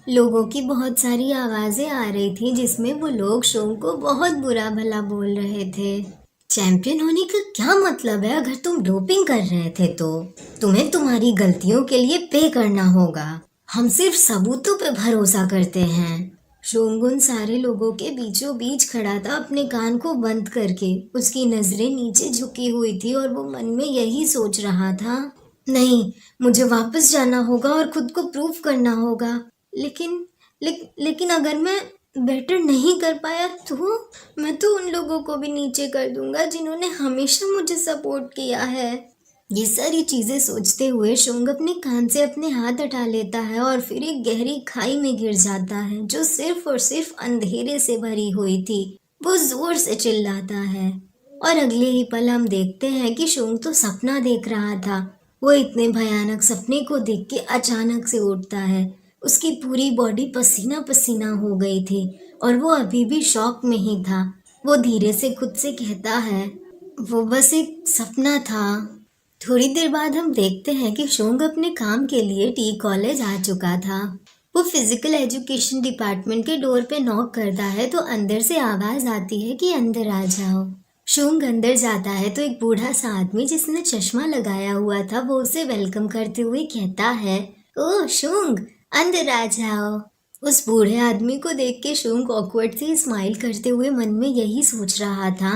लोगों की बहुत सारी आवाजें आ रही थी जिसमें वो लोग शोंग को बहुत बुरा भला बोल रहे थे। चैंपियन होने का क्या मतलब है अगर तुम डोपिंग कर रहे थे तो तुम्हें तुम्हारी गलतियों के लिए पे करना होगा। हम सिर्फ सबूतों पे भरोसा करते हैं। शोंग उन सारे लोगों के बीचों बीच खड़ा था, अपने कान को बंद करके। उसकी नजरें नीचे झुकी हुई थी और वो मन में यही सोच रहा था, नहीं, मुझे वापस जाना होगा और खुद को प्रूव करना होगा। लेकिन लेकिन अगर मैं बेटर नहीं कर पाया तो मैं तो उन लोगों को भी नीचे कर दूंगा जिन्होंने हमेशा मुझे सपोर्ट किया है। ये सारी चीजें सोचते हुए शोंग अपने कान से अपने हाथ हटा लेता है और फिर एक गहरी खाई में गिर जाता है जो सिर्फ और सिर्फ अंधेरे से भरी हुई थी। वो जोर से चिल्लाता है और अगले ही पल हम देखते हैं कि शोंग तो सपना देख रहा था। वो इतने भयानक सपने को देख के अचानक से उठता है। उसकी पूरी बॉडी पसीना पसीना हो गई थी और वो अभी भी शॉक में ही था। वो धीरे से खुद से कहता है, वो बस एक सपना था। थोड़ी देर बाद हम देखते हैं कि शोंग अपने काम के लिए टी कॉलेज आ चुका था। वो फिजिकल एजुकेशन डिपार्टमेंट के डोर पे नॉक करता है तो अंदर से आवाज आती है कि अंदर आ जाओ। शोंग अंदर जाता है तो एक बूढ़ा सा आदमी जिसने चश्मा लगाया हुआ था वो उसे वेलकम करते हुए कहता है, ओह शोंग, अंदर आ जाओ। उस बूढ़े आदमी को देख के शोंग ऑकवर्ड से स्माइल करते हुए मन में यही सोच रहा था,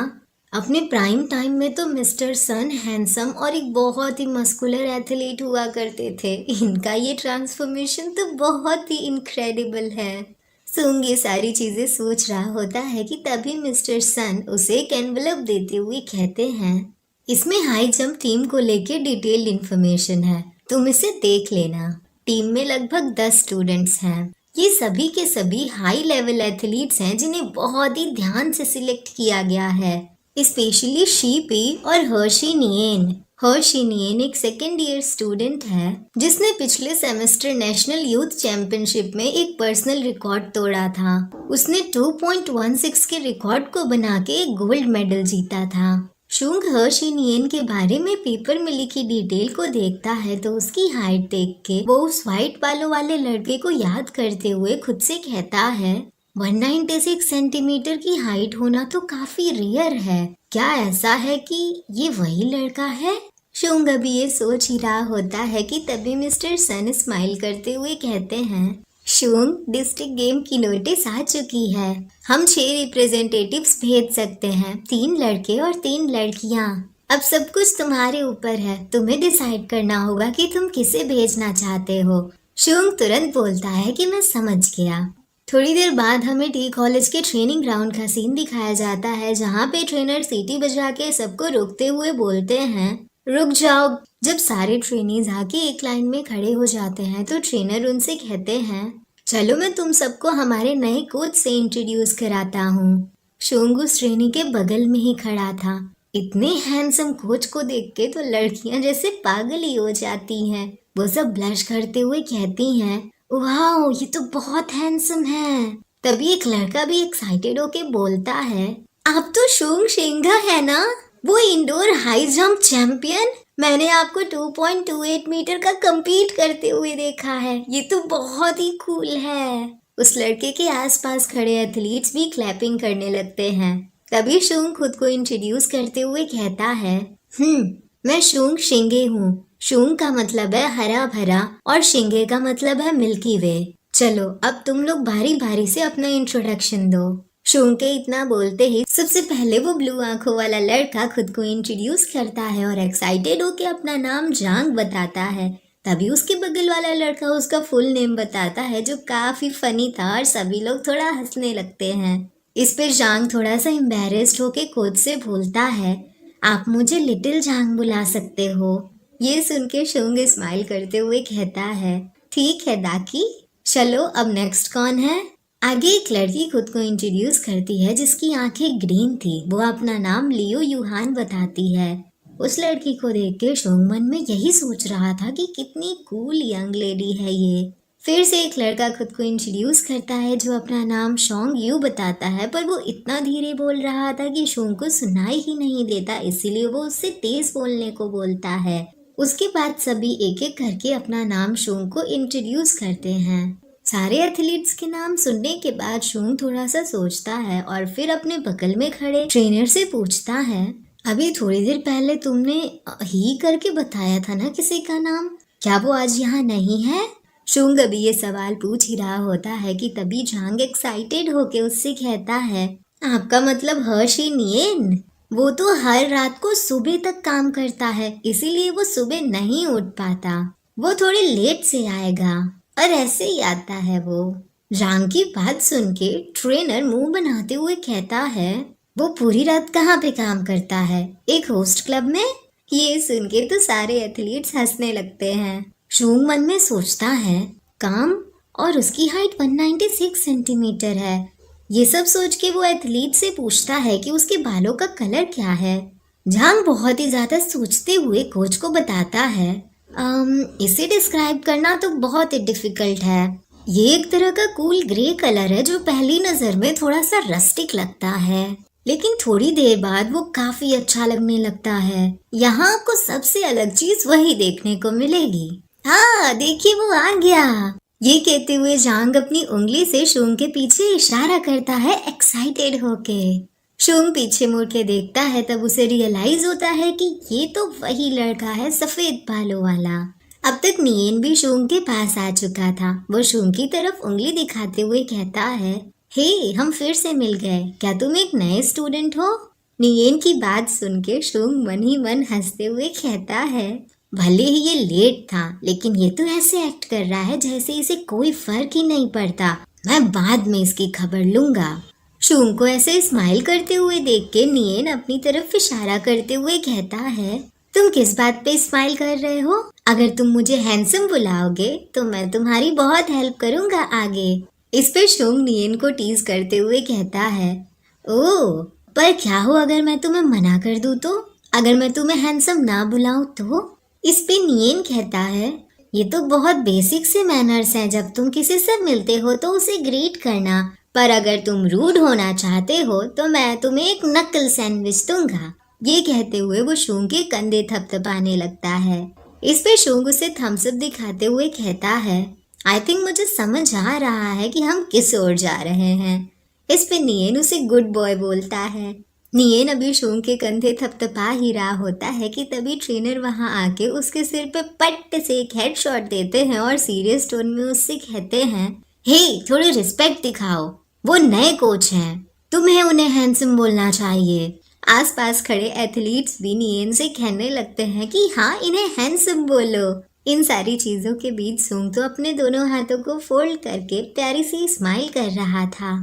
अपने प्राइम टाइम में तो मिस्टर सन हैंडसम और एक बहुत ही मस्कुलर एथलीट हुआ करते थे। इनका ये ट्रांसफॉर्मेशन तो बहुत ही इनक्रेडिबल है। शोंग ये सारी चीजें सोच रहा होता है कि तभी मिस्टर सन उसे एक एनवलप देते हुए कहते हैं, इसमें हाई जंप टीम को लेके डिटेल्ड इन्फॉर्मेशन है, तुम इसे देख लेना। टीम में लगभग 10 स्टूडेंट्स हैं। ये सभी के सभी हाई लेवल एथलीट्स हैं जिन्हें बहुत ही ध्यान से सिलेक्ट किया गया है, स्पेशली शीपी और हर्षी नियेन। हर्षी नियेन एक सेकेंड ईयर स्टूडेंट है जिसने पिछले सेमेस्टर नेशनल यूथ चैंपियनशिप में एक पर्सनल रिकॉर्ड तोड़ा था। उसने 2.16 के रिकॉर्ड को बना के एक गोल्ड मेडल जीता था। शोंग हर्षी नियेन के बारे में पेपर में लिखी डिटेल को देखता है तो उसकी हाइट देख के वो उस व्हाइट बालों वाले लड़के को याद करते हुए खुद से कहता है, 196 सेंटीमीटर की हाइट होना तो काफी रेयर है। क्या ऐसा है कि ये वही लड़का है? शोंग अभी ये सोच ही रहा होता है कि तभी मिस्टर सन स्माइल करते हुए कहते हैं, शोंग, डिस्ट्रिक्ट गेम की नोटिस आ चुकी है। हम 6 रिप्रेजेंटेटिव्स भेज सकते हैं, 3 लड़के और 3 लड़कियां। अब सब कुछ तुम्हारे ऊपर है, तुम्हें डिसाइड करना होगा कि तुम किसे भेजना चाहते हो। शोंग तुरंत बोलता है कि मैं समझ गया। थोड़ी देर बाद हमें टी कॉलेज के ट्रेनिंग ग्राउंड का सीन दिखाया जाता है जहाँ पे ट्रेनर सीटी बजा के सबको रोकते हुए बोलते हैं, रुक जाओ। जब सारे ट्रेनीज आके एक लाइन में खड़े हो जाते हैं तो ट्रेनर उनसे कहते हैं, चलो मैं तुम सबको हमारे नए कोच से इंट्रोड्यूस कराता हूँ। शोंग उस ट्रेनी के बगल में ही खड़ा था। इतने हैंडसम कोच को देख के तो लड़कियां जैसे पागल ही हो जाती हैं। वो सब ब्लश करते हुए कहती हैं, वाह, ये तो बहुत हैंडसम है। तभी एक लड़का भी एक्साइटेड होके बोलता है, आप तो शोंग शेंगा है ना, वो इंडोर हाई जंप चैंपियन। मैंने आपको 2.28 मीटर का compete करते हुए देखा है, ये तो बहुत ही कूल है। उस लड़के के आसपास खड़े एथलीट्स भी क्लैपिंग करने लगते हैं। तभी शोंग खुद को इंट्रोड्यूस करते हुए कहता है, मैं शोंग शेंगे हूँ। शोंग का मतलब है हरा भरा और शेंगे का मतलब है मिल्की वे। चलो अब तुम लोग बारी बारी से अपना इंट्रोडक्शन दो। शोंग के इतना बोलते ही सबसे पहले वो ब्लू आंखों वाला लड़का खुद को इंट्रोड्यूस करता है और एक्साइटेड होके अपना नाम जांग बताता है। तभी उसके बगल वाला लड़का उसका फुल नेम बताता है जो काफी फनी था और सभी लोग थोड़ा हंसने लगते हैं। इस पे जांग थोड़ा सा एम्बैरेस्ड होके खुद से बोलता है, आप मुझे लिटिल जांग बुला सकते हो। ये सुन के शोंग स्माइल करते हुए कहता है, ठीक है दाकी। चलो अब नेक्स्ट कौन है? आगे एक लड़की खुद को इंट्रोड्यूस करती है जिसकी आंखें ग्रीन थी। वो अपना नाम लियो यूहान बताती है। उस लड़की को देख के शोंग मन में यही सोच रहा था कि कितनी कूल यंग लेडी है ये। फिर से एक लड़का खुद को इंट्रोड्यूस करता है जो अपना नाम शोंग यू बताता है, पर वो इतना धीरे बोल रहा था कि शोंग को सुनाई ही नहीं देता, इसीलिए वो उससे तेज बोलने को बोलता है। उसके बाद सभी एक एक करके अपना नाम शोंग को इंट्रोड्यूस करते हैं। सारे एथलीट्स के नाम सुनने के बाद शुंग थोड़ा सा सोचता है और फिर अपने बगल में खड़े ट्रेनर से पूछता है, अभी थोड़ी देर पहले तुमने ही करके बताया था ना किसी का नाम, क्या वो आज यहाँ नहीं है? शुंग अभी ये सवाल पूछ ही रहा होता है कि तभी झांग एक्साइटेड होके उससे कहता है, आपका मतलब हर्षी नियन? वो तो हर रात को सुबह तक काम करता है, इसीलिए वो सुबह नहीं उठ पाता। वो थोड़ी लेट से आएगा और ऐसे ही आता है वो। झांग की बात सुन के ट्रेनर मुंह बनाते हुए कहता है, वो पूरी रात कहाँ पे काम करता है? एक होस्ट क्लब में? ये सुन के तो सारे एथलीट्स हंसने लगते हैं। शुंग मन में सोचता है, काम? और उसकी हाइट 196 सेंटीमीटर है। ये सब सोच के वो एथलीट से पूछता है कि उसके बालों का कलर क्या है। झांग बहुत ही ज्यादा सोचते हुए कोच को बताता है, इसे डिस्क्राइब करना तो बहुत ही डिफिकल्ट है। ये एक तरह का कूल ग्रे कलर है जो पहली नजर में थोड़ा सा रस्टिक लगता है, लेकिन थोड़ी देर बाद वो काफी अच्छा लगने लगता है। यहाँ आपको सबसे अलग चीज वही देखने को मिलेगी। हाँ देखिए वो आ गया। ये कहते हुए झांग अपनी उंगली से शुंग के पीछे इशारा करता है एक्साइटेड होके। शुंग पीछे मुड़ के देखता है, तब उसे रियलाइज होता है कि ये तो वही लड़का है सफेद बालों वाला। अब तक नियन भी शुंग के पास आ चुका था। वो शुंग की तरफ उंगली दिखाते हुए कहता है, हे हम फिर से मिल गए, क्या तुम एक नए स्टूडेंट हो? नियन की बात सुन के शुंग मन ही मन हंसते हुए कहता है, भले ही ये लेट था लेकिन ये तो ऐसे एक्ट कर रहा है जैसे इसे कोई फर्क ही नहीं पड़ता। मैं बाद में इसकी खबर लूंगा। शुंग को ऐसे स्माइल करते हुए देख के नियन अपनी तरफ इशारा करते हुए कहता है, तुम किस बात पे स्माइल कर रहे हो? अगर तुम मुझे हैंडसम बुलाओगे तो मैं तुम्हारी बहुत हेल्प करूंगा आगे। इस पे शुंग नियन को टीज करते हुए कहता है, ओह पर क्या हो अगर मैं तुम्हें मना कर दूं तो? अगर मैं तुम्हें हैंडसम ना बुलाऊं तो? इस पे नियन कहता है, ये तो बहुत बेसिक से मैनर्स हैं, जब तुम किसी से मिलते हो तो उसे ग्रीट करना, पर अगर तुम रूड होना चाहते हो तो मैं तुम्हें एक नकल सैंडविच दूंगा। ये कहते हुए वो शुंग के कंधे थपथपाने लगता है। इस पे शुंग उसे थम्स अप दिखाते हुए कहता है, आई थिंक मुझे समझ आ रहा है कि हम किस ओर जा रहे हैं। इस पे नियन उसे गुड बॉय बोलता है। नियन अभी शुंग के कंधे थपथपा ही रहा होता है कि तभी ट्रेनर वहां आके उसके सिर पे पट्ट से एक हेडशॉट देते हैं और सीरियस टोन में उससे कहते हैं, हे थोड़ी रिस्पेक्ट दिखाओ, वो नए कोच हैं, तुम्हें उन्हें हैंडसम बोलना चाहिए। आसपास खड़े एथलीट्स भी नियन से कहने लगते हैं कि हाँ इन्हें हैंडसम बोलो। इन सारी चीजों के बीच शुंग तो अपने दोनों हाथों को फोल्ड करके प्यारी सी स्माइल कर रहा था।